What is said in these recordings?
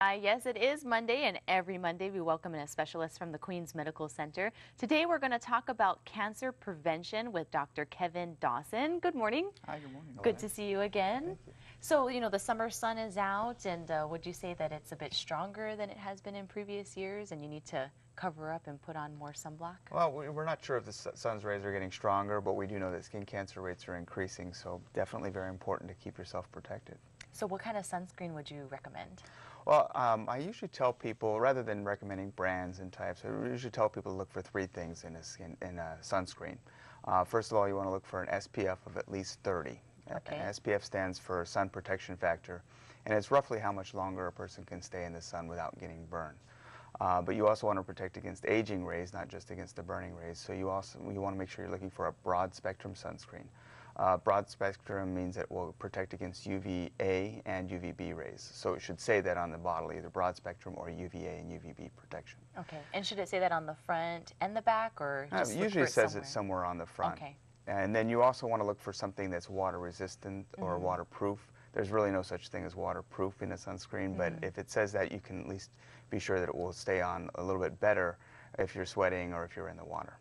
Jai. Yes, it is Monday, and every Monday we welcome in a specialist from the Queens Medical Center. Today we're going to talk about cancer prevention with Dr. Kevin Dawson. Good morning. Hi, good morning. Good to see you again. Thank you. So, the summer sun is out, and would you say that it's a bit stronger than it has been in previous years, and you need to cover up and put on more sunblock? Well, we're not sure if the sun's rays are getting stronger, but we do know that skin cancer rates are increasing, so definitely very important to keep yourself protected. So what kind of sunscreen would you recommend? Well, I usually tell people, rather than recommending brands and types, I usually tell people to look for three things in a sunscreen. First of all, you want to look for an SPF of at least 30. Okay. And SPF stands for sun protection factor, and it's roughly how much longer a person can stay in the sun without getting burned. But you also want to protect against aging rays, not just against the burning rays. So you want to make sure you're looking for a broad spectrum sunscreen. Broad spectrum means it will protect against UVA and UVB rays. So it should say that on the bottle, either broad spectrum or UVA and UVB protection. Okay. And should it say that on the front and the back, or just look usually for it says somewhere? it somewhere on the front. Okay. And then you also want to look for something that's water resistant or waterproof. There's really no such thing as waterproof in a sunscreen, but if it says that, you can at least be sure that it will stay on a little bit better if you're sweating or if you're in the water.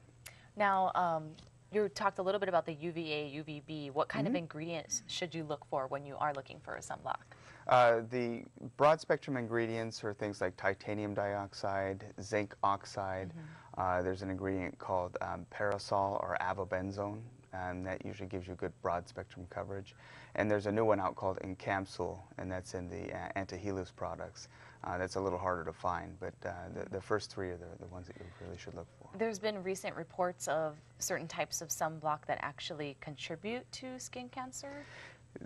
Now, you talked a little bit about the UVA, UVB. What kind of ingredients should you look for when you are looking for a sunblock? The broad spectrum ingredients are things like titanium dioxide, zinc oxide. There's an ingredient called parasol or avobenzone, and that usually gives you good broad spectrum coverage. And there's a new one out called Encapsule, and that's in the Antihelus products. That's a little harder to find, but the first three are the ones that you really should look for. There's been recent reports of certain types of sunblock that actually contribute to skin cancer.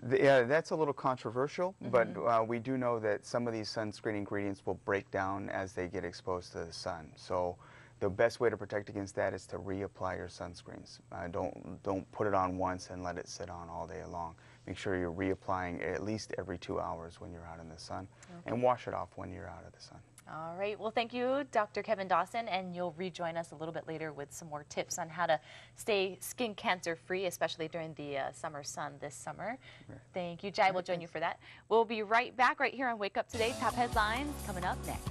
Yeah, that's a little controversial, but we do know that some of these sunscreen ingredients will break down as they get exposed to the sun. So the best way to protect against that is to reapply your sunscreens. Don't put it on once and let it sit on all day long. Make sure you're reapplying at least every 2 hours when you're out in the sun, and wash it off when you're out of the sun. All right. Well, thank you, Dr. Kevin Dawson, and you'll rejoin us a little bit later with some more tips on how to stay skin cancer free, especially during the summer sun this summer. Right. Thank you, Jai. We'll join you for that. We'll be right back right here on Wake Up Today. Top headlines coming up next.